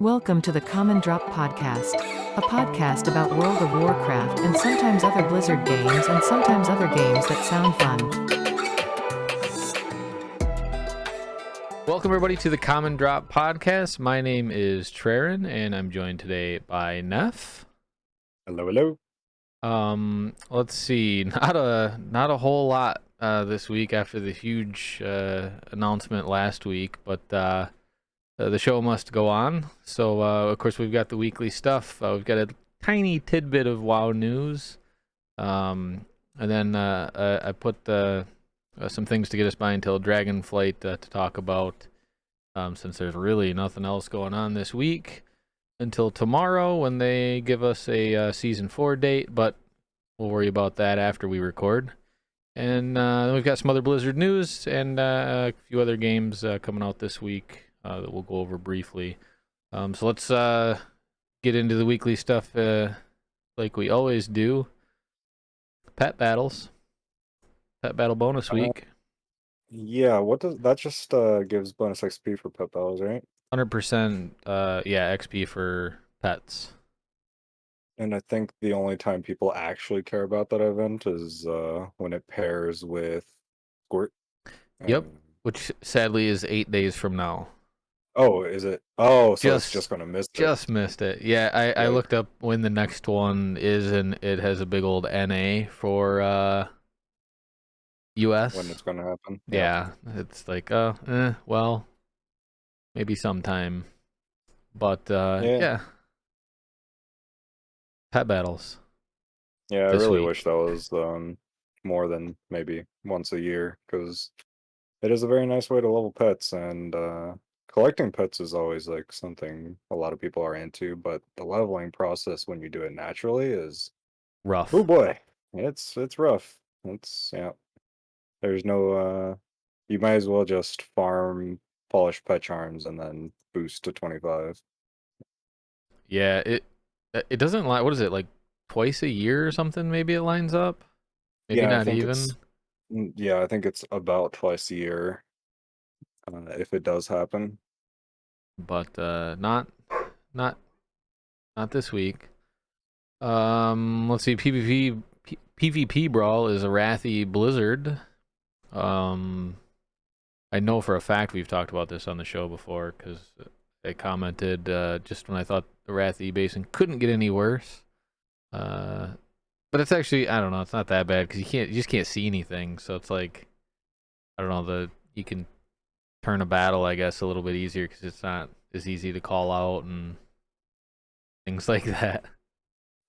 Welcome to the Common Drop Podcast, a podcast about World of Warcraft and sometimes other Blizzard games and sometimes other games that sound fun. Welcome everybody to the Common Drop Podcast. My name is Treran and I'm joined today by Neff. Hello. Let's see, not a whole lot this week after the huge announcement last week, but the show must go on. So of course we've got the weekly stuff. We've got a tiny tidbit of WoW news, and then I put some things to get us by until Dragonflight to talk about, since there's really nothing else going on this week until tomorrow when they give us a Season 4 date, but we'll worry about that after we record. And then we've got some other Blizzard news and a few other games coming out this week that we'll go over briefly. So let's get into the weekly stuff like we always do. Pet battles. Pet battle bonus week. Yeah, what does that just gives bonus XP for pet battles, right? 100% XP for pets. And I think the only time people actually care about that event is when it pairs with Squirt. Yep, which sadly is 8 days from now. Oh, is it? Oh, so it's just gonna miss it. Just missed it. Yeah, I looked up when the next one is, and it has a big old NA for US. When it's gonna happen. Yeah, it's like, well, maybe sometime. But yeah. Pet battles. Yeah, I really wish that was more than maybe once a year, because it is a very nice way to level pets, and collecting pets is always like something a lot of people are into, but the leveling process when you do it naturally is rough. Oh boy, it's rough. There's no you might as well just farm polished pet charms and then boost to 25. Yeah, it doesn't line. What is it, like twice a year or something? Maybe it lines up. Maybe Yeah, I not think even. I think it's about twice a year if it does happen. But not this week. Let's see. PvP Brawl is a wrathy Blizzard. I know for a fact we've talked about this on the show before, because I commented just when I thought the wrathy basin couldn't get any worse. But it's actually, I don't know, it's not that bad, because you just can't see anything. So it's like, I don't know, you can turn a battle, I guess, a little bit easier because it's not as easy to call out and things like that.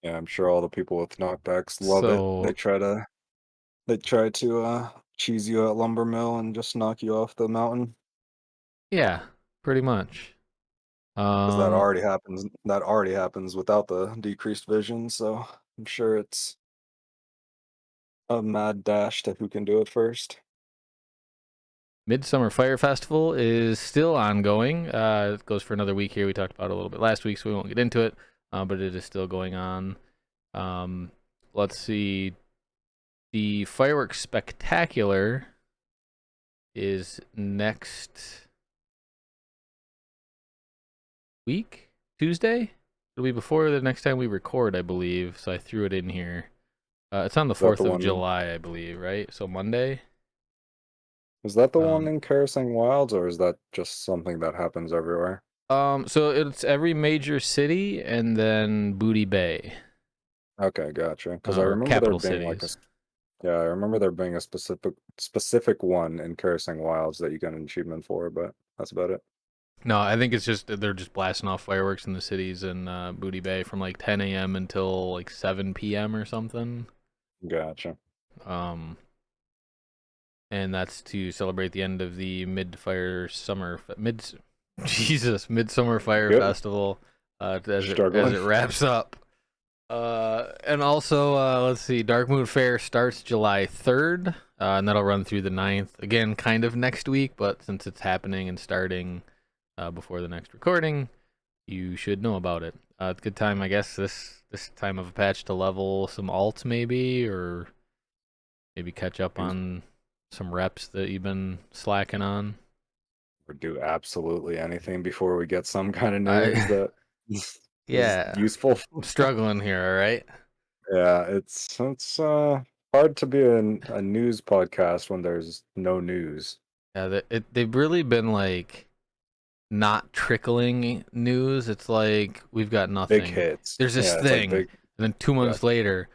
Yeah, I'm sure all the people with knockbacks love it. They try to cheese you at Lumber Mill and just knock you off the mountain. Yeah, pretty much. Because that already happens. That already happens without the decreased vision, so I'm sure it's a mad dash to who can do it first. Midsummer Fire Festival is still ongoing. It goes for another week here. We talked about it a little bit last week, so we won't get into it. But it is still going on. Let's see. The Fireworks Spectacular is next week, Tuesday. It'll be before the next time we record, I believe. So I threw it in here. It's on the 4th of July, I believe, right? So Monday. Is that the one in Caressing Wilds, or is that just something that happens everywhere? So it's every major city and then Booty Bay. Okay, gotcha. Because I remember there being I remember there being a specific one in Caressing Wilds that you got an achievement for, but that's about it. No, I think it's just they're just blasting off fireworks in the cities in Booty Bay from like 10 a.m. until like 7 p.m. or something. Gotcha. And that's to celebrate the end of the Midsummer Fire Festival as it wraps up. And also, let's see, Darkmoon Fair starts July 3rd, and that'll run through the 9th. Again, kind of next week, but since it's happening and starting before the next recording, you should know about it. It's a good time, I guess, this time of a patch to level some alts maybe, or maybe catch up on some reps that you've been slacking on. or do absolutely anything before we get some kind of news I that is yeah, useful. I'm struggling here. All right. Yeah, it's hard to be a news podcast when there's no news. Yeah, they've really been like not trickling news. It's like we've got Big nothing. hits. There's this Yeah, it's like thing, and big. then 2 months Yeah, later,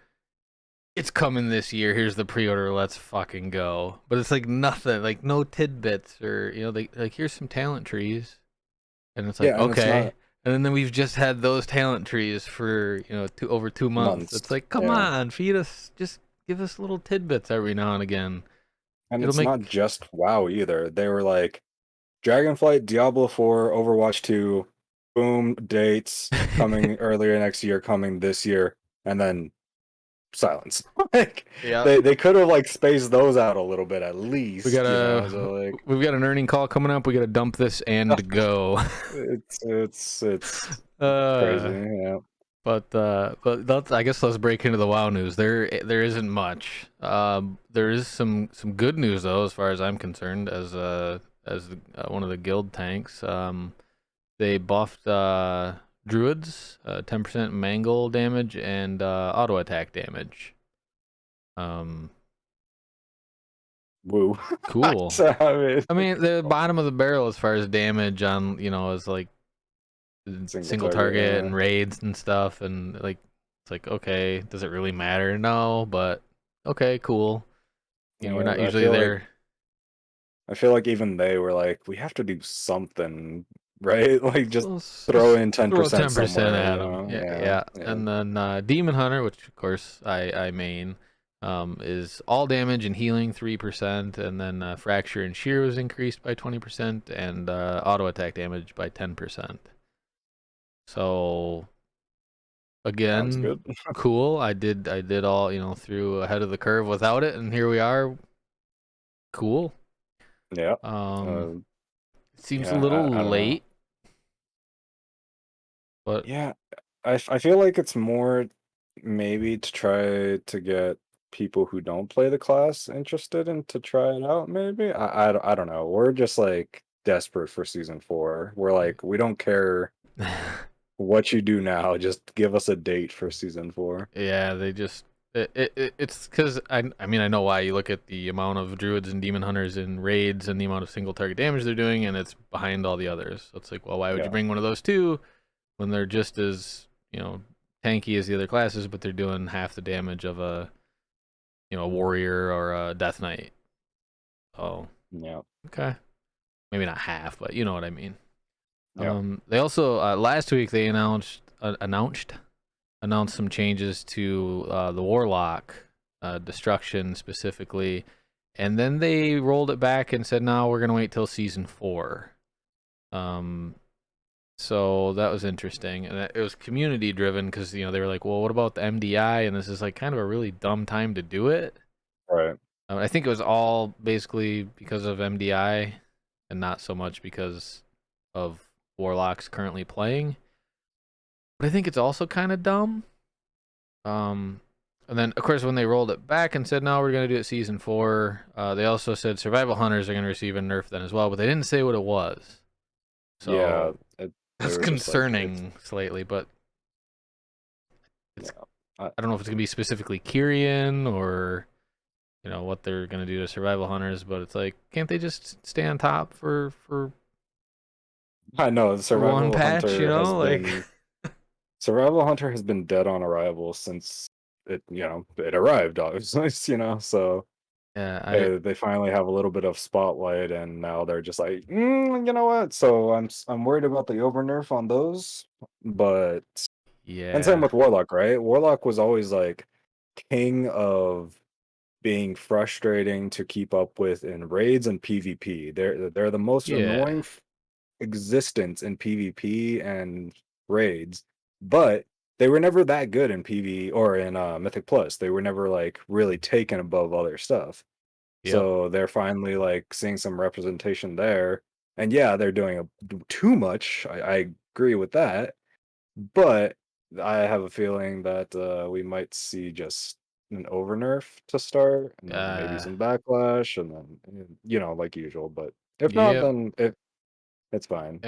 it's coming this year. Here's the pre-order. Let's fucking go. But it's like nothing, like no tidbits or they like here's some talent trees, and it's like yeah, and it's okay. not And then we've just had those talent trees for over 2 months. months. It's like come Yeah, on, feed us, just give us little tidbits every now and again. and It'll it's not make just WoW either. They were like Dragonflight, Diablo 4, Overwatch 2, boom, dates coming earlier next year, coming this year, and then silence. Like yeah. they could have like spaced those out a little bit at We least, got so like we've got an earning call coming up. We got to dump this and go. it's crazy, uh, yeah. but I guess let's break into the WoW news. There isn't much. There is some good news though, as far as I'm concerned, as one of the guild tanks. They buffed druids, 10% mangle damage and auto attack damage. Um, Woo. cool. So, I mean, the bottom of the barrel as far as damage on, is like single single target, target yeah. and raids and stuff. And like, it's like, okay, does it really matter? No, but okay, cool. We're Yeah, not usually there. I feel like even they were like, we have to do something, right? Like just throw Let's in throw 10% 10% somewhere, at them. Yeah, Yeah, yeah. yeah. And then Demon Hunter, which of course I main, is all damage and healing 3%, and then fracture and shear was increased by 20%, and auto attack damage by 10%. So Sounds again, good. cool. I did all through ahead of the curve without it, and here we are. Cool. Yeah. Um, it seems a Yeah, I little don't know. late, but Yeah, I feel like it's more maybe to try to get people who don't play the class interested and to try it out, maybe. I don't know. We're just like desperate for season 4. We're like, we don't care what you do now, just give us a date for season 4. yeah, they just it's because I mean I know why. You look at the amount of druids and demon hunters in raids and the amount of single target damage they're doing, and it's behind all the others. So it's like, well, why would you Yeah. bring one of those two when they're just as tanky as the other classes, but they're doing half the damage of a warrior or a death knight? Oh, Yeah. okay, maybe not half, but you know what I mean. Yeah. They also last week they announced some changes to the Warlock destruction specifically, and then they rolled it back and said, "No, we're gonna wait till season 4." So that was interesting, and it was community driven because they were like, "Well, what about the MDI?" And this is like kind of a really dumb time to do it. Right. I think it was all basically because of MDI, and not so much because of Warlocks currently playing. But I think it's also kind of dumb. And then of course when they rolled it back and said no, we're gonna do it season 4, they also said survival hunters are gonna receive a nerf then as well, but they didn't say what it was. Yeah, So they that's were just like it's concerning slightly, but it's yeah. I, I don't know if it's gonna be specifically Kyrian or what they're gonna do to survival hunters, but it's like can't they just stay on top I know for one patch? Like Survival Hunter has been dead on arrival since it arrived, obviously, so yeah, they finally have a little bit of spotlight, and now they're just like, you know what? So I'm worried about the over nerf on those, but and same yeah, with Warlock, right? Warlock was always like king of being frustrating to keep up with in raids and PvP. They're the most yeah, annoying existence in PvP and raids, but they were never that good in PV or in Mythic Plus. They were never like really taken above other stuff. yep, So they're finally like seeing some representation there. And yeah, they're doing too much. I agree with that, but I have a feeling that we might see just an over nerf to start, and then maybe uh, some backlash, and then like usual. But if not, yep. then if It's fine.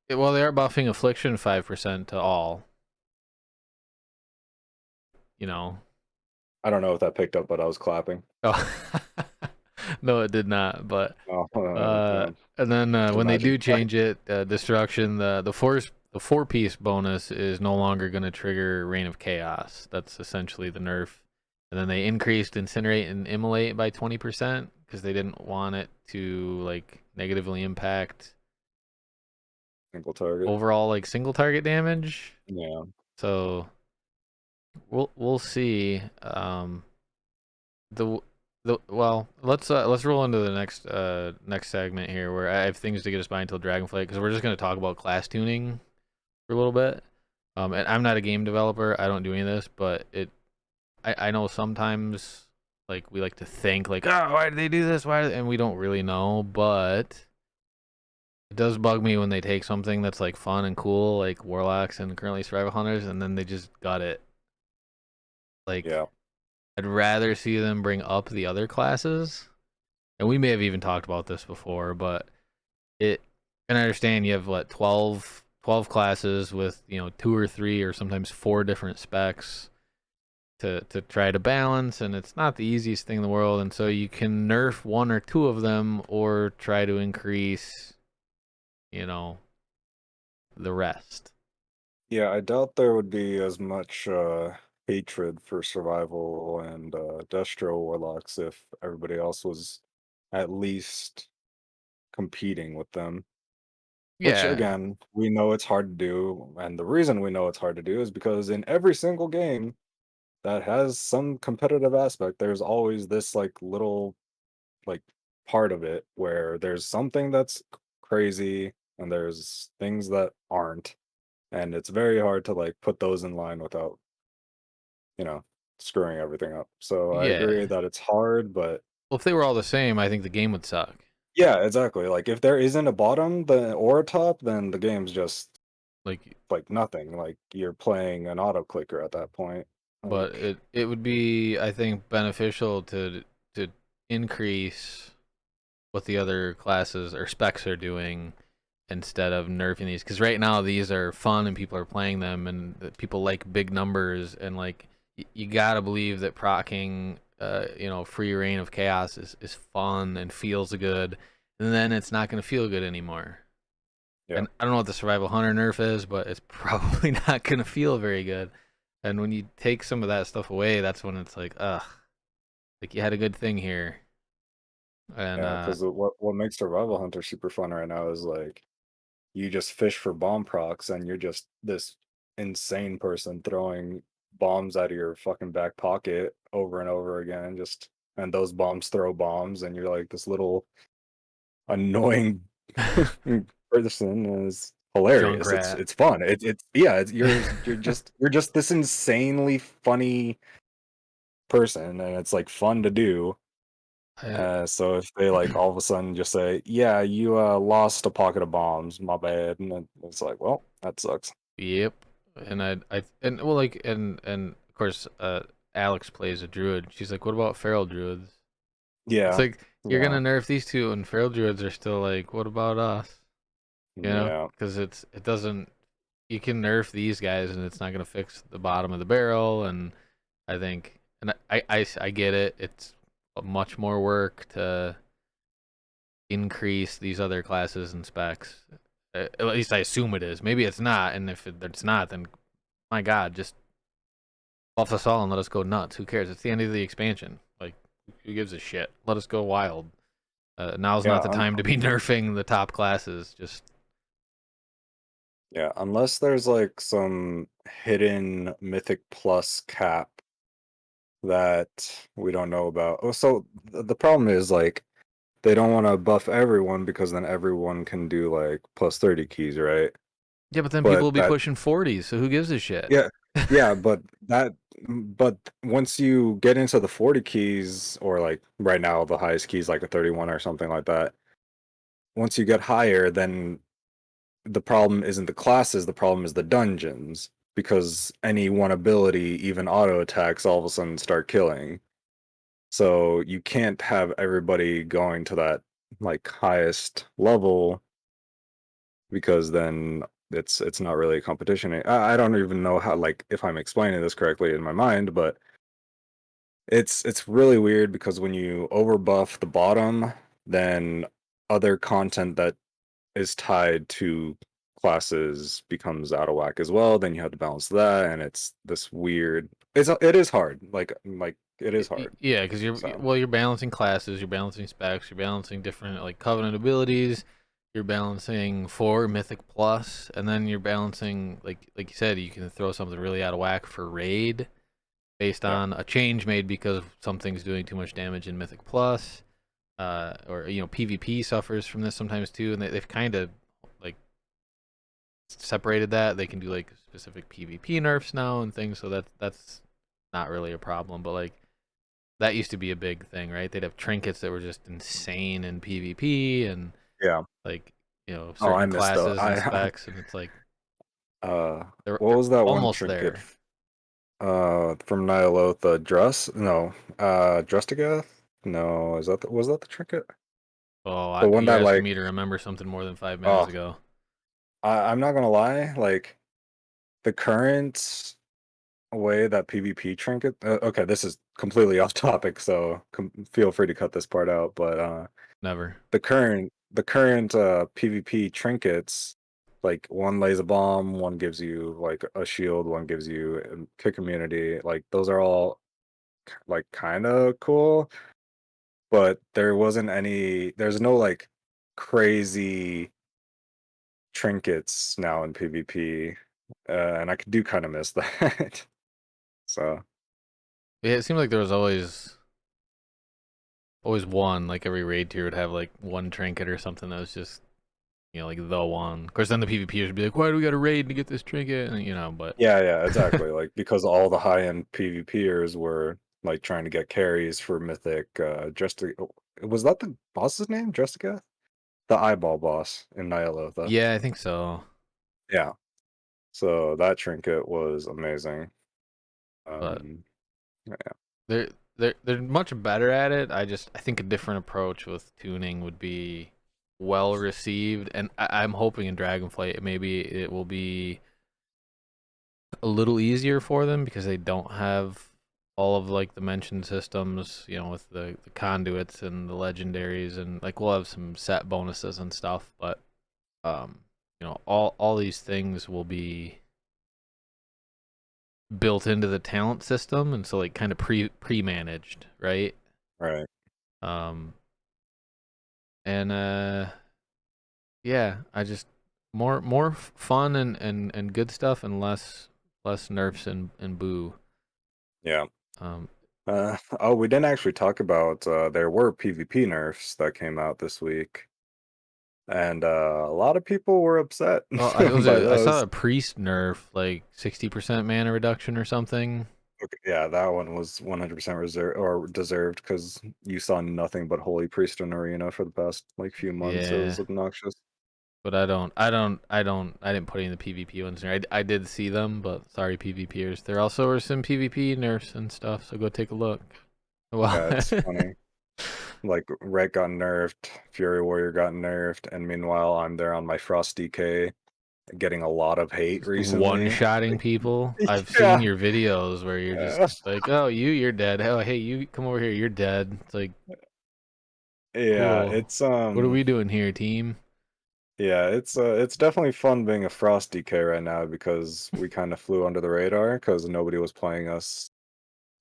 Well, they are buffing affliction 5% to all. You know. I don't know if that picked up, but I was clapping. Oh. No, it did not. But Oh, and then just when they imagine. do change it, destruction, the 4-piece bonus is no longer going to trigger Reign of Chaos. That's essentially the nerf. And then they increased Incinerate and Immolate by 20% because they didn't want it to like negatively impact Single target. overall like single target damage. Yeah. So we'll see. The well, let's roll into the next segment here where I have things to get us by until Dragonflight because we're just gonna talk about class tuning for a little bit. And I'm not a game developer. I don't do any of this, but I know sometimes like we like to think like, oh, why did they do this? And we don't really know, but it does bug me when they take something that's like fun and cool, like Warlocks and currently Survival Hunters, and then they just got it. Like, Yeah. I'd rather see them bring up the other classes. And we may have even talked about this before, but and I understand you have what 12 classes with 2 or 3 or sometimes 4 different specs to try to balance, and it's not the easiest thing in the world, and so you can nerf 1 or 2 of them or try to increase the rest. Yeah, I doubt there would be as much hatred for survival and Destro Warlocks if everybody else was at least competing with them. Which Yeah. again, we know it's hard to do, and the reason we know it's hard to do is because in every single game that has some competitive aspect, there's always this like little like part of it where there's something that's crazy and there's things that aren't, and it's very hard to like put those in line without, you know, screwing everything up. So I agree Yeah. that it's hard, but Well, if they were all the same, I think the game would suck. yeah, exactly. Like if there isn't a bottom then or a top, then the game's just Like, like nothing. Like you're playing an auto clicker at that point. but Like it would be, I think, beneficial to increase what the other classes or specs are doing instead of nerfing these, because right now these are fun and people are playing them and people like big numbers, and like you gotta believe that procking free reign of chaos is fun and feels good, and then it's not going to feel good anymore. yeah. And I don't know what the survival hunter nerf is, but it's probably not going to feel very good. And when you take some of that stuff away, that's when it's like, ugh, like you had a good thing here. And Yeah, because what makes Survival Hunter super fun right now is like you just fish for bomb procs and you're just this insane person throwing bombs out of your fucking back pocket over and over again, just and those bombs throw bombs and you're like this little annoying person, and it's hilarious. It's Junkrat. it's fun. It's yeah, you're just this insanely funny person and it's like fun to do. So if they like all of a sudden just say, "Yeah, you lost a pocket of bombs, my bad," and then it's like, "Well, that sucks." Yep. And and well, like, and of course, Alex plays a druid. She's like, what about feral druids? It's Yeah, like, you're yeah, gonna nerf these two, and feral druids are still like, what about us? yeah, Because it doesn't. You can nerf these guys, and it's not gonna fix the bottom of the barrel. And I think, and I get it. It's much more work to increase these other classes and specs. At least I assume it is. Maybe it's not, and if it's not, then my God, just buff us all and let us go nuts. Who cares? It's the end of the expansion. Like, who gives a shit? Let us go wild. Now's not yeah. the time to be nerfing the top classes. Just Yeah, unless there's like some hidden Mythic Plus cap that we don't know about. Oh, so the problem is like they don't want to buff everyone because then everyone can do like plus 30 keys, right? yeah, but then people But will be that pushing 40s. So who gives a shit? yeah, yeah, but once you get into the 40 keys or like right now the highest key is like a 31 or something like that. Once you get higher, then the problem isn't the classes, the problem is the dungeons because any one ability, even auto attacks, all of a sudden start killing. So you can't have everybody going to that like highest level because then it's not really a competition. I don't even know how, like, if I'm explaining this correctly in my mind, but it's really weird because when you overbuff the bottom, then other content that is tied to classes becomes out of whack as well. Then you have to balance that, and it's this weird. It is hard. Like it is hard. Yeah, because So you're balancing classes, you're balancing specs, you're balancing different like covenant abilities, you're balancing 4 mythic plus, and then you're balancing like you said, you can throw something really out of whack for raid based yeah, on a change made because something's doing too much damage in mythic plus. Or PvP suffers from this sometimes too, and they've kind of like separated that. They can do like specific PvP nerfs now and things, so that's not really a problem. But like that used to be a big thing, right? They'd have trinkets that were just insane in PvP and yeah. like Oh, I certain missed the classes and specs, and it's like what they're was that one almost trinket? there. From Nyaloth, dress? No, Drustigath? No, was that the trinket? Oh, The one you're that asking like me to remember something more than 5 minutes oh, ago. I'm not gonna lie, like the current way that PvP trinket. Okay, this is completely off topic, so feel free to cut this part out. But Never. the current PvP trinkets, like one lays a bomb, one gives you like a shield, one gives you kick immunity. Like those are all like kind of cool, but there's no like crazy trinkets now in PvP, and I do kind of miss that. So Yeah, it seemed like there was always one. Like every raid tier would have like one trinket or something that was just like the one. Of course, then the PvPers would be like, "Why do we got to raid to get this trinket?" And but yeah, exactly. Like because all the high end PvPers were like trying to get carries for Mythic. Was that the boss's name? Jessica, the eyeball boss in Nyalotha. yeah, I think so. Yeah. So that trinket was amazing. But Um, yeah, they're much better at it. I think a different approach with tuning would be well received, and I'm hoping in Dragonflight maybe it will be a little easier for them because they don't have all of like the mention systems, with the conduits and the legendaries, and like we'll have some set bonuses and stuff, but um, all these things will be built into the talent system, and so like kind of pre managed, right? right. Um, and yeah, I just more fun and good stuff, and less nerfs and boo. Yeah. Um, Oh, we didn't actually talk about there were PvP nerfs that came out this week, and a lot of people were upset well, by I saw those. a priest nerf like 60% mana reduction or something. Okay, yeah, that one was 100% reserved or deserved because you saw nothing but Holy Priest in Arena for the past like few months. It Yeah, was obnoxious. but I didn't put any of the PvP ones in there. I did see them, but sorry PvPers. There also were some PvP nerfs and stuff, so go take a look. Well, Yeah, it's funny. Like Red got nerfed, Fury Warrior got nerfed, and meanwhile I'm there on my Frost DK getting a lot of hate recently. one-shotting Like, people. I've seen yeah, your videos where you're just yeah, like, "Oh, you're dead. Oh, hey, you come over here. You're dead." It's like, yeah. cool. What are we doing here, team? It's definitely fun being a Frost DK right now because we kind of flew under the radar because nobody was playing us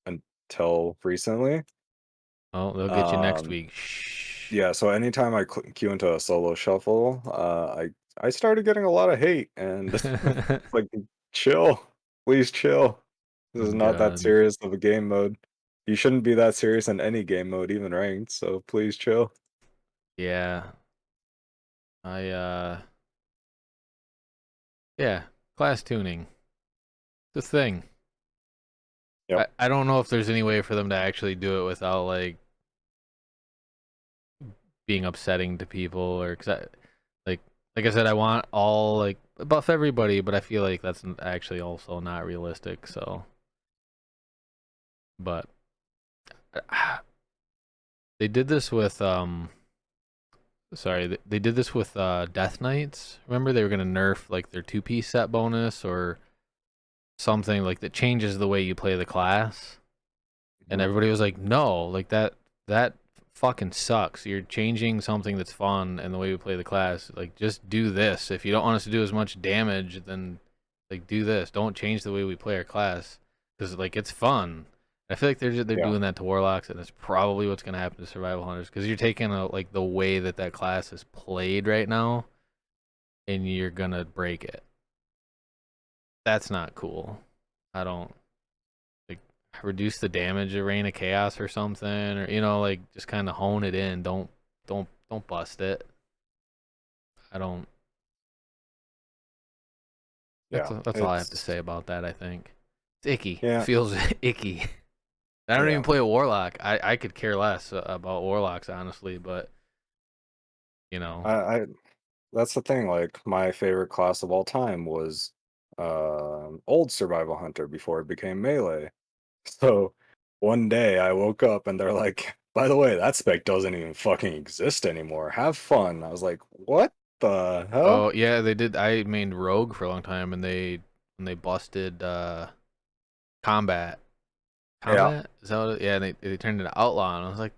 until recently. Oh, they'll get you next Um, week. Shh. yeah, so anytime I queue into a solo shuffle, I started getting a lot of hate, and it's like, chill, please chill. This Oh is not that God. serious of a game mode. You shouldn't be that serious in any game mode, even ranked. So please chill. Yeah. I yeah, class tuning. The thing. Yep. I don't know if there's any way for them to actually do it without like being upsetting to people, or cuz like like I said, I want all like buff everybody, but I feel like that's actually also not realistic, so but they did this with sorry, they did this with Death Knights. Remember they were gonna nerf like their 2-piece set bonus or something like that changes the way you play the class, and everybody was like, no, like that fucking sucks. You're changing something that's fun and the way we play the class. Like, just do this. If you don't want us to do as much damage, then like do this. Don't change the way we play our class because like it's fun. I feel like they're doing that to warlocks, and it's probably what's gonna happen to survival hunters because you're taking like the way that class is played right now, and you're gonna break it. That's not cool. I don't like reduce the damage of Reign of Chaos or something, or like just kind of hone it in. Don't bust it. I don't. That's all I have to say about that. I think it's icky. Yeah. It feels icky. I don't even play a warlock. I could care less about warlocks, honestly, but I that's the thing. Like, my favorite class of all time was old survival hunter before it became melee. So one day I woke up and they're like, by the way, that spec doesn't even fucking exist anymore. Have fun. I was like, what the hell? Oh yeah, they did. I mained rogue for a long time, and when they busted combat. Is that what it, yeah, they turned it to outlaw, and I was like,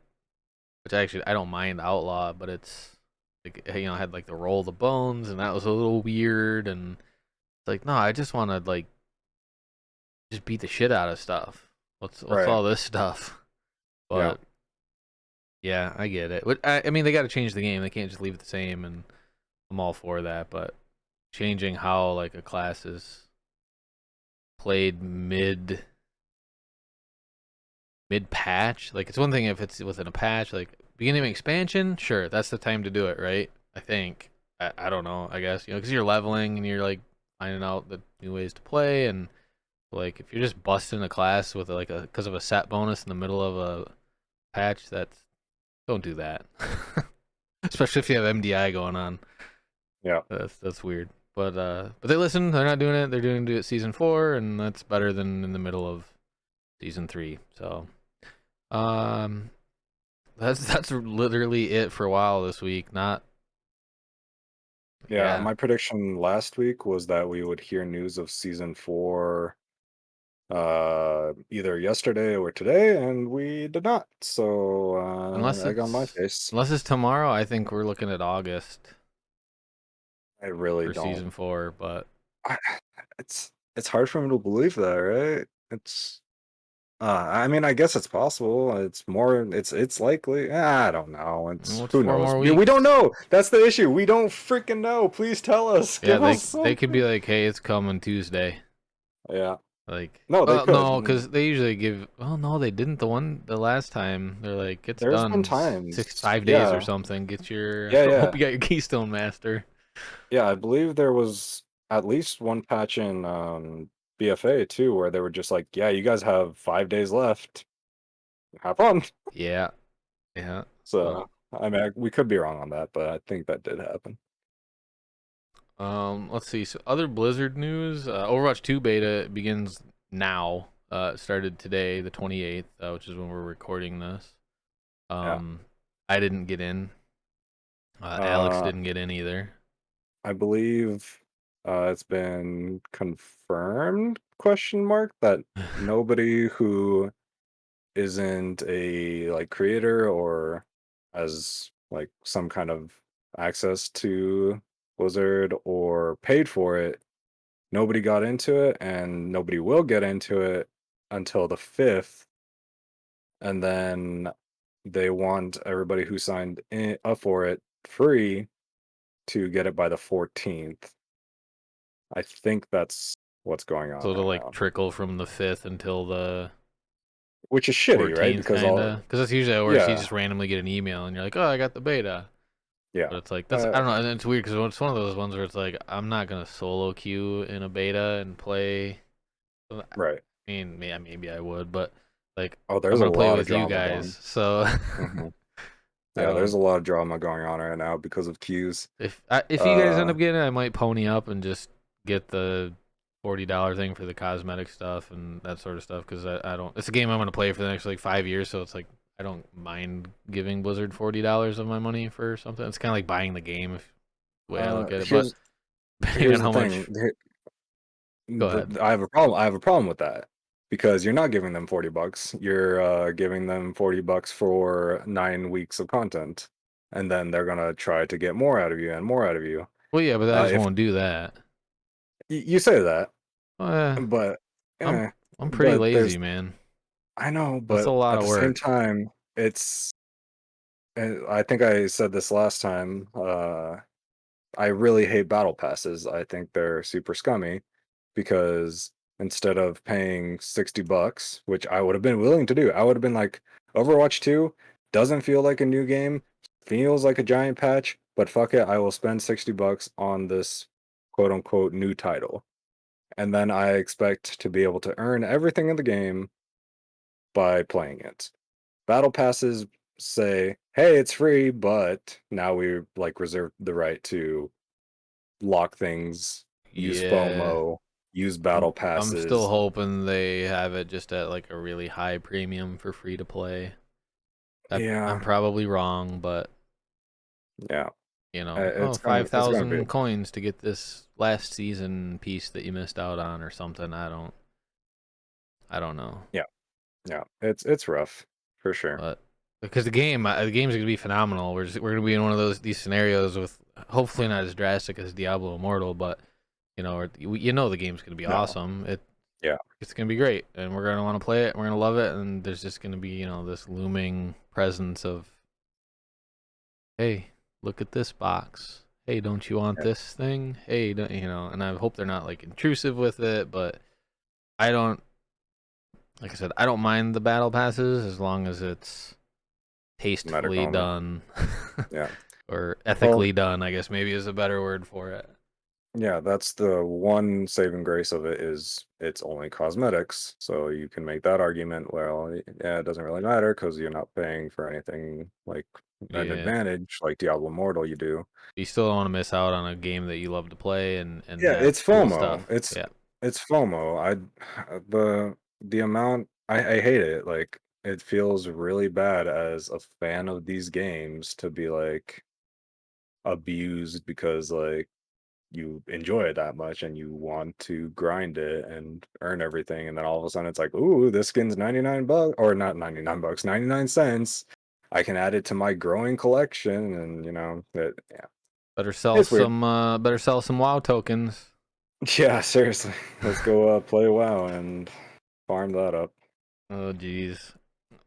which actually I don't mind outlaw, but it's like, I had like the roll the bones, and that was a little weird, and it's like, no, I just want to like just beat the shit out of stuff. What's all this stuff? But yeah, I get it. But I mean, they got to change the game. They can't just leave it the same, and I'm all for that. But changing how like a class is played mid patch, like it's one thing if it's within a patch, like beginning of expansion, sure, that's the time to do it, right? I think. I don't know. I guess because you're leveling and you're like finding out the new ways to play, and like if you're just busting a class with like because of a set bonus in the middle of a patch, don't do that. Especially if you have MDI going on. Yeah, that's weird. But they listen. They're not doing it. They're doing it season 4, and that's better than in the middle of season 3. So, that's literally it for a while this week. Not. Yeah, my prediction last week was that we would hear news of season 4 either yesterday or today, and we did not. So egg on my face. Unless it's tomorrow, I think we're looking at August. I really for don't. season 4, but it's hard for me to believe that, right? It's I mean, I guess it's possible. It's likely. I don't know. It's What's who 4 knows? more We weeks? don't know. That's the issue. We don't freaking know. Please tell us. Yeah, Give us they could be something. like, hey, it's coming Tuesday. Yeah. Like, No, they could. no, because they usually give. Oh no, they didn't. The last time they're like, it's There's been done times. 5 days or Yeah. something. Get your. Yeah. Hope you got your Keystone Master. Yeah, I believe there was at least one patch in BFA too, where they were just like, "Yeah, you guys have 5 days left. Have fun." Yeah. So I mean, we could be wrong on that, but I think that did happen. Let's see. So other Blizzard news. Overwatch 2 beta begins now. It started today, the 28th, which is when we're recording this. I didn't get in. Alex didn't get in either. I believe it's been confirmed, question mark, that nobody who isn't a like creator or has like some kind of access to Blizzard or paid for it, nobody got into it and nobody will get into it until the 5th. And then they want everybody who signed up for it free to get it by the 14th. I think that's what's going on So it'll right like now. trickle from the 5th until the Which is shitty, 14th, right? Because because that's usually how it works. You just randomly get an email and you're like, oh, I got the beta. Yeah. But it's like I don't know, and it's weird because it's one of those ones where it's like I'm not gonna solo queue in a beta and play. Right. I mean, maybe I would, but like I'm there's a gonna play lot of with you drama guys, so Mhm. Yeah, there's a lot of drama going on right now because of queues. if you guys end up getting it, I might pony up and just get the $40 thing for the cosmetic stuff and that sort of stuff because I don't. It's a game I'm gonna play for the next like 5 years, so it's like I don't mind giving Blizzard $40 of my money for something. It's kind of like buying the game, if the way I look at it. But Here's depending on here's the how much, thing. go ahead. I have a problem. I have a problem with that because you're not giving them $40. You're giving them $40 for 9 weeks of content, and then they're gonna try to get more out of you and more out of you. Well, yeah, but I just If won't do that. you say that, Uh, but I'm eh, I'm pretty but lazy, there's man. I know, That's a but lot at of the same work. time, it's. I think I said this last time. I really hate battle passes. I think they're super scummy because instead of paying $60, which I would have been willing to do, I would have been like, Overwatch 2 doesn't feel like a new game, feels like a giant patch, but fuck it, I will spend $60 on this quote unquote new title. And then I expect to be able to earn everything in the game by playing it. Battle passes say, hey, it's free, but now we like reserve the right to lock things, use Yeah, FOMO, use battle I'm still passes. hoping they have it just at like a really high premium for free to play. I'm Yeah, probably wrong, but yeah, oh, it's gonna be. 5,000 coins to get this last season piece that you missed out on or something. I don't know. Yeah, yeah, it's rough for sure. But because the game's gonna be phenomenal. We're gonna be in one of these scenarios with hopefully not as drastic as Diablo Immortal, but the game's gonna be No, awesome. yeah, It's gonna be great, and we're gonna want to play it. We're gonna love it, and there's just gonna be this looming presence of, hey, look at this box. Hey, don't you want yeah, this thing? Hey, and I hope they're not like intrusive with it, but I don't. Like I said, I don't mind the battle passes as long as it's medic tastefully armor. done Yeah, or well, ethically done, I guess maybe is a better word for it. yeah, that's the one saving grace of it is it's only cosmetics, so you can make that argument. Well, yeah, it doesn't really matter because you're not paying for anything like an Yeah. advantage like Diablo Immortal you do. You still don't want to miss out on a game that you love to play and Yeah, have it's cool FOMO. stuff. Yeah. It's FOMO. The amount I hate it. Like it feels really bad as a fan of these games to be like abused because like you enjoy it that much and you want to grind it and earn everything and then all of a sudden it's like, ooh, this skin's $99 or not $99, 99 cents. I can add it to my growing collection and yeah. It's weird. Better sell some WoW tokens. Yeah, seriously. Let's go play WoW and farm that up. Oh geez.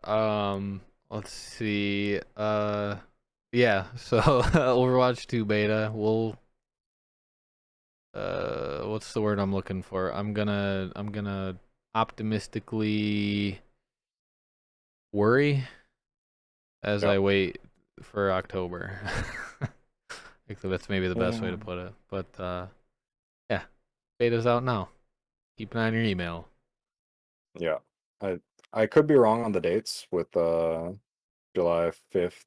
Let's see. Yeah, so Overwatch 2 beta. What's the word I'm looking for? I'm gonna optimistically worry as Yeah. I wait for October. I think that's maybe the best way Yeah. to put it. But yeah, beta's out now. Keep an eye on your email. Yeah. I could be wrong on the dates with July 5th,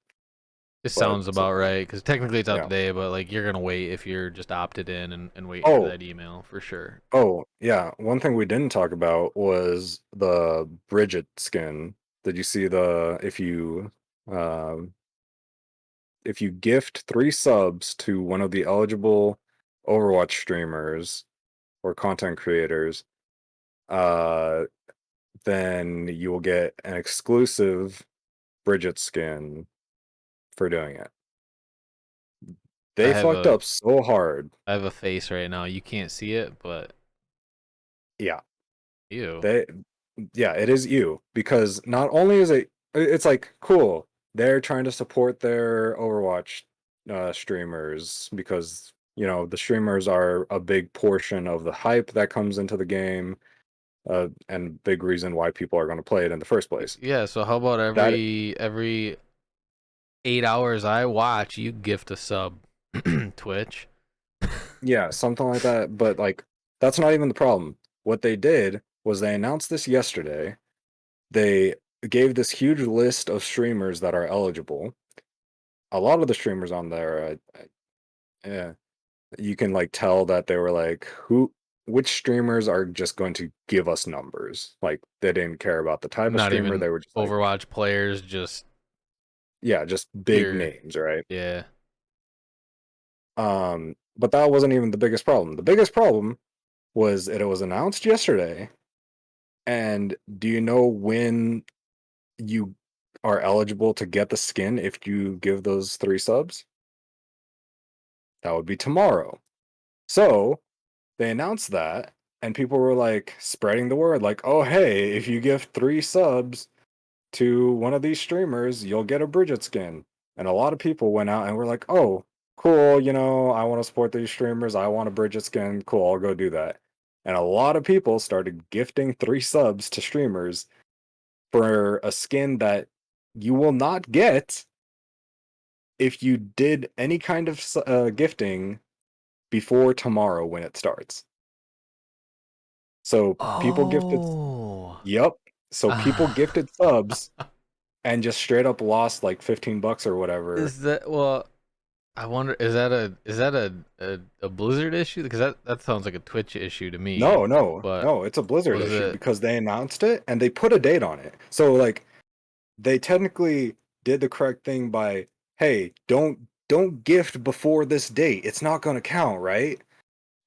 This but sounds about right because technically it's out yeah. today, but like you're gonna wait if you're just opted in and waiting for Oh, that email for sure. oh, yeah. One thing we didn't talk about was the Bridget skin. Did you see the um if you gift 3 subs to one of the eligible Overwatch streamers or content creators, uh then you will get an exclusive Bridget skin for doing it. I They have fucked a up so hard. I have a face right now. You can't see it, but Yeah. ew. They yeah, it is you because not only is it's like cool. They're trying to support their Overwatch streamers because the streamers are a big portion of the hype that comes into the game and big reason why people are going to play it in the first place. Yeah. So how about That every 8 hours I watch, you gift a sub, Twitch. Yeah, something like that, but like that's not even the problem. What they did was they announced this yesterday. They gave this huge list of streamers that are eligible. A lot of the streamers on there, yeah, you can like tell that they were like, who? which streamers are just going to give us numbers. Like they didn't care about the type of Not streamer. even They were just like, Overwatch players, just just big pure. names, right? Yeah. But that wasn't even the biggest problem. The biggest problem was it was announced yesterday. And do you know when you are eligible to get the skin if you give those 3 subs? That would be tomorrow. So they announced that, and people were like spreading the word, like, oh, hey, if you give 3 subs to one of these streamers, you'll get a Bridget skin. And a lot of people went out and were like, oh, cool, I want to support these streamers. I want a Bridget skin. Cool, I'll go do that. And a lot of people started gifting 3 subs to streamers for a skin that you will not get if you did any kind of gifting before tomorrow when it starts. So people gifted, Oh. yep. So people gifted subs and just straight up lost like $15 or whatever. Is that well? I wonder. Is that a Blizzard issue? Because that sounds like a Twitch issue to me. But No, it's a Blizzard was issue it? because they announced it and they put a date on it. So like they technically did the correct thing by, hey, don't gift before this date. It's not going to count, right?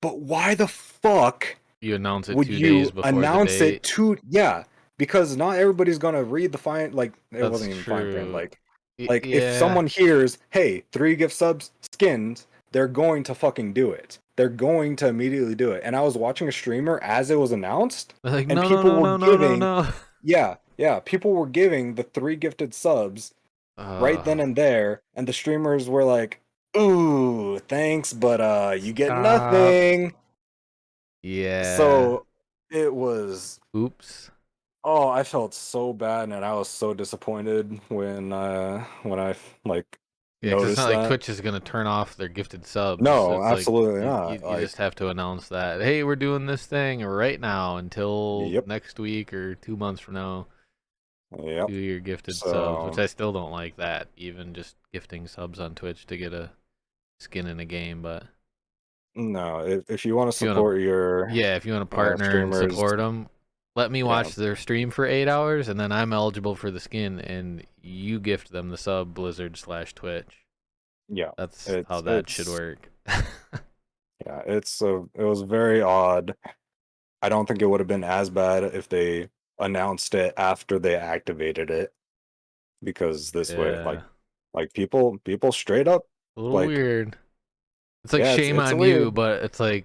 But why the fuck You announce it would 2 days you before the announce it date. to, yeah, because not everybody's going to read the fine, like it That's wasn't even fine print, true. like if Yeah. someone hears, hey, 3 gift subs skins, they're going to fucking do it. They're going to immediately do it. And I was watching a streamer as it was announced, Like and no no people no were no no no giving, no. yeah, people were giving the 3 gifted subs right then and there, and the streamers were like, ooh, thanks, but you get Stop. nothing. Yeah. So it was, Oops. oh, I felt so bad, and I was so disappointed when I like Yeah, because it's not noticed like that. Twitch is gonna turn off their gifted subs. No, It's like absolutely you not. you just Like, have to announce that, hey, we're doing this thing right now until yep, next week or 2 months from now. yep. Do your gifted subs, which So I still don't like that. Even just gifting subs on Twitch to get a skin in a game, but no, if you want to if you want to, support your yeah, if you want to partner and streamers, support them, let me yeah, watch their stream for 8 hours, and then I'm eligible for the skin, and you gift them the sub Blizzard/Twitch. yeah, That's how that should it's work. yeah, it was very odd. I don't think it would have been as bad if they announced it after they activated it, because this way, Yeah, like people straight up, a little like, weird. It's like yeah, shame it's on you, weird. but it's like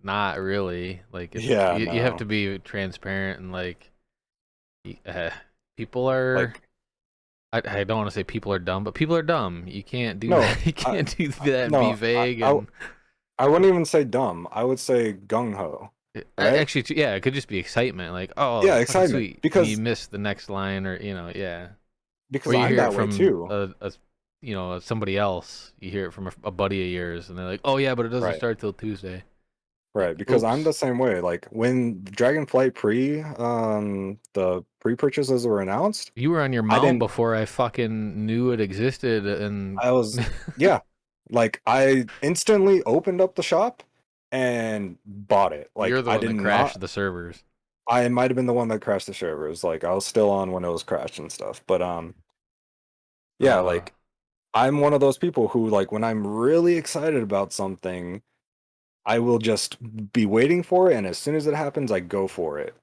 not really. Like it's Yeah, you have no, to be transparent and like uh, people are. like, I don't want to say people are dumb, but people are dumb. You can't do no, that. You I, can't do that and be no, vague and I wouldn't even say dumb. I would say gung ho, right? actually, yeah, it could just be excitement. Like, Yeah, oh, fucking excitement, sweet, and you because miss the next line, or yeah, or you I'm hear it that way from too, somebody else. You hear it from a buddy of yours, and they're like, oh yeah, but it doesn't right? start till Tuesday. Right, Like, because I'm oops, the same way. Like when Dragonflight the pre-purchases were announced, you were on your I mount didn't before I fucking knew it existed, and I was, yeah, like I instantly opened up the shop and bought it. you're Like the I one did that crashed not, the servers. I might have been the one that crashed the servers. Like I was still on when it was crashed and stuff. But yeah, Uh, like I'm one of those people who, like, when I'm really excited about something, I will just be waiting for it, and as soon as it happens, I go for it.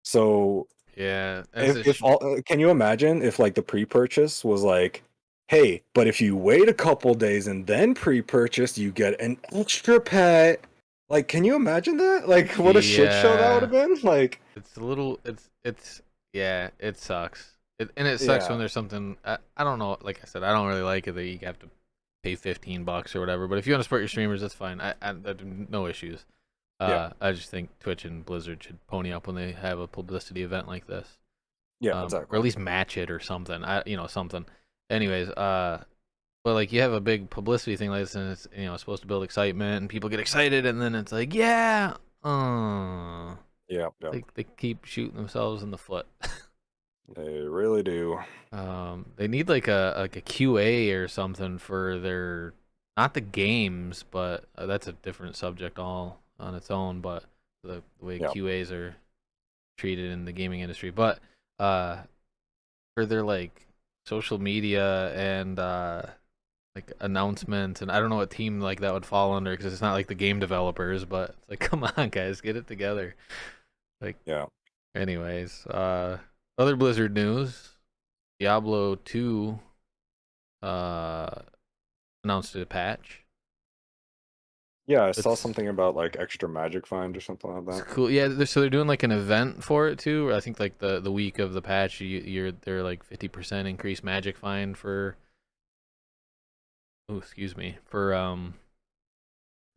So yeah, that's a if all, can you imagine if like the pre-purchase was like, hey, but if you wait a couple days and then pre-purchase, you get an extra pet. Like, can you imagine that? Like, what a shit show that would yeah. have been. Like, It's a little. It's yeah. It sucks. And it sucks when yeah, there's something. I don't know. Like I said, I don't really like it that you have to pay $15 or whatever. But if you want to support your streamers, that's fine. I no issues. yeah, I just think Twitch and Blizzard should pony up when they have a publicity event like this. yeah, Or at exactly. least match it or something. Something. Anyways, but like you have a big publicity thing like this, and it's supposed to build excitement, and people get excited, and then it's like, yeah, Yeah, yeah, they keep shooting themselves in the foot. they really do. They need like a QA or something for their not the games, but that's a different subject all. on its own, but the way Yeah. QAs are treated in the gaming industry. But for their like social media and like announcements, and I don't know what team like that would fall under because it's not like the game developers, but it's like, come on, guys, get it together. Like, Yeah. anyways, other Blizzard news: Diablo 2 announced a patch. Yeah, I saw It's something about like extra magic find or something like It's that. cool. Yeah, so they're doing like an event for it too. I think like the week of the patch, they're like 50% increased magic find for. Oh, excuse me, for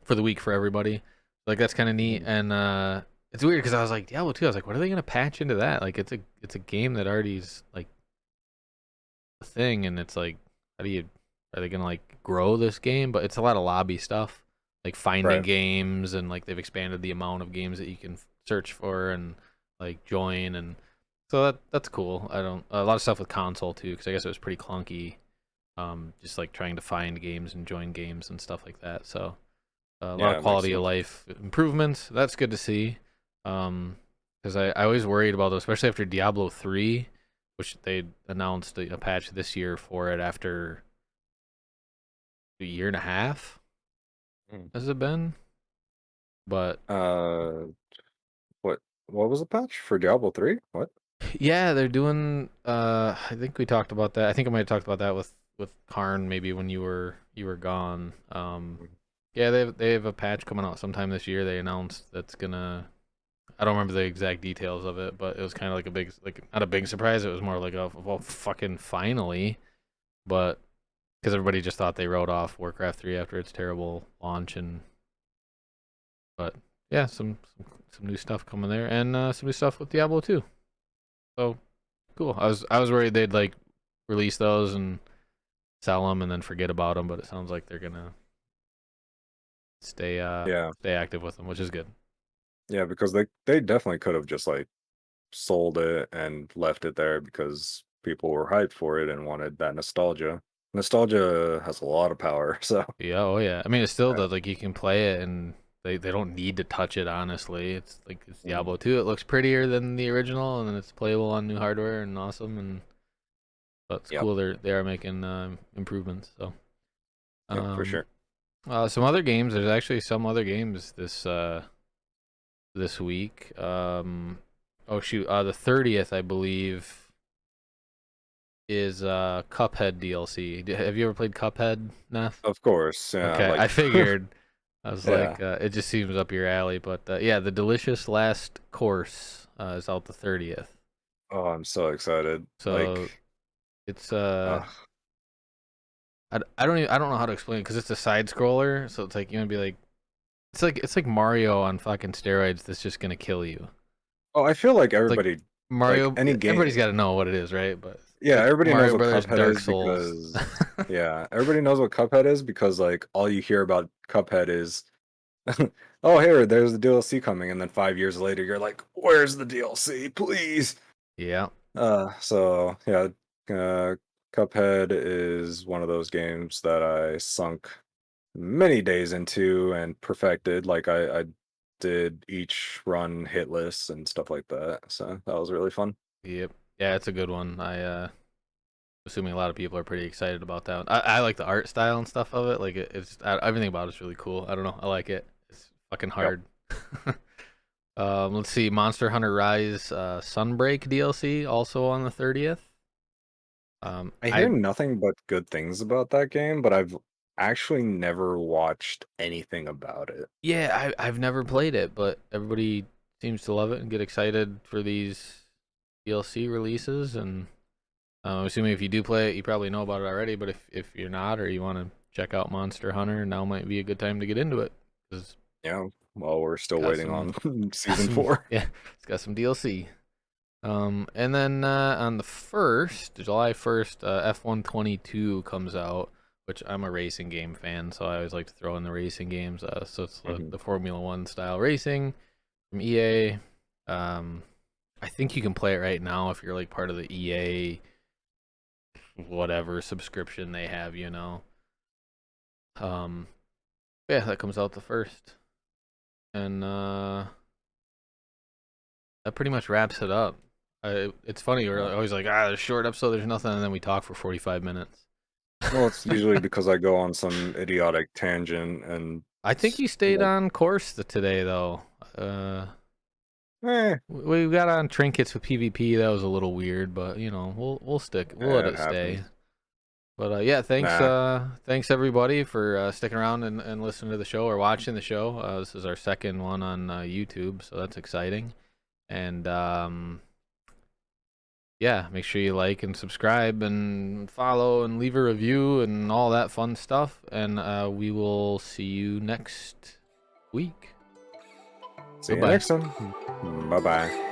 the week for everybody. Like that's kind of neat, Mhm. and it's weird because I was like Diablo 2. I was like, what are they gonna patch into that? Like it's a game that already's like a thing, and it's like, how do you are they gonna like grow this game? But it's a lot of lobby stuff, like finding Right. games, and like they've expanded the amount of games that you can search for and like join, and so that's cool. I don't a lot of stuff with console too, because I guess it was pretty clunky, just like trying to find games and join games and stuff like that. So a lot of Yeah, it makes quality of sense. life improvements. That's good to see. Because I always worried about those, especially after Diablo 3, which they announced a patch this year for it after a year and a half. Mm. Has it been? But Uh, what what was the patch for Diablo 3? What? yeah, they're doing. I think we talked about that. I think I might have talked about that with Kharn maybe when you were gone. Mm. Yeah, they have a patch coming out sometime this year. They announced that's gonna I don't remember the exact details of it, but it was kind of like a big, like not a big surprise. It was more like a well, fucking finally, but because everybody just thought they wrote off Warcraft 3 after its terrible launch, and but yeah, some new stuff coming there, and some new stuff with Diablo 2. So cool. I was worried they'd like release those and sell them and then forget about them, but it sounds like they're gonna Yeah. stay active with them, which is good. Yeah, because they definitely could have just like sold it and left it there because people were hyped for it and wanted that nostalgia. Nostalgia has a lot of power, so Yeah, oh yeah. I mean, it's still yeah. that like you can play it and they don't need to touch it. Honestly, it's like it's Mhm. Diablo 2. It looks prettier than the original, and it's playable on new hardware and awesome. And but it's Yep. cool they are making improvements. So Yep, for um, sure. some other games. There's actually some other games this week. Oh shoot, the 30th I believe is Cuphead DLC. Have you ever played Cuphead, Neth? Of course. Yeah, Okay, like I figured. I was yeah. like, it just seems up your alley. But yeah, the delicious last course is out the 30th. Oh, I'm so excited. So Like it's uh I don't know how to explain it because it's a side scroller. So it's like you're gonna be like it's like Mario on fucking steroids. That's just gonna kill you. oh, I feel like It's like everybody like Mario. any Everybody's game. got to know what it is, right? But it's Yeah, like everybody knows Mario what Brothers Cuphead Dark is Souls. because yeah, everybody knows what Cuphead is because like all you hear about Cuphead is oh here, there's the DLC coming, and then 5 years later you're like, where's the DLC, please? Yeah. So yeah, uh Cuphead is one of those games that I sunk many days into and perfected. Like I did each run hit lists and stuff like that. So that was really fun. Yep. Yeah, it's a good one. Assuming a lot of people are pretty excited about that one. I like the art style and stuff of it. Like everything about it's really cool. I don't know. I like it. It's fucking Yep. hard. Let's see. Monster Hunter Rise Sunbreak DLC also on the 30th. I hear I nothing but good things about that game, but I've actually never watched anything about it. Yeah, I've never played it, but everybody seems to love it and get excited for these DLC releases. And I'm assuming if you do play it, you probably know about it already. But if you're not, or you want to check out Monster Hunter, now might be a good time to get into it because Yeah, well, we're still got waiting some on got season some 4. yeah, it's got some DLC. And then on the first, July 1st, F122 comes out, which I'm a racing game fan, so I always like to throw in the racing games. So it's Mhm. the Formula One style racing from EA. Um, I think you can play it right now if you're like part of the EA whatever subscription they have. Um, yeah, that comes out the first. And that pretty much wraps it up. It's funny, we're always like, there's a short episode, there's nothing, and then we talk for 45 minutes. Well, it's usually because I go on some idiotic tangent, and I think you stayed on course today, though. We got on trinkets with PvP. That was a little weird, but you know, we'll let it stay. But yeah, thanks everybody for sticking around and listening to the show or watching the show. This is our second one on YouTube, so that's exciting. And yeah, make sure you like and subscribe and follow and leave a review and all that fun stuff. And we will see you next week. See you next time. Bye-bye.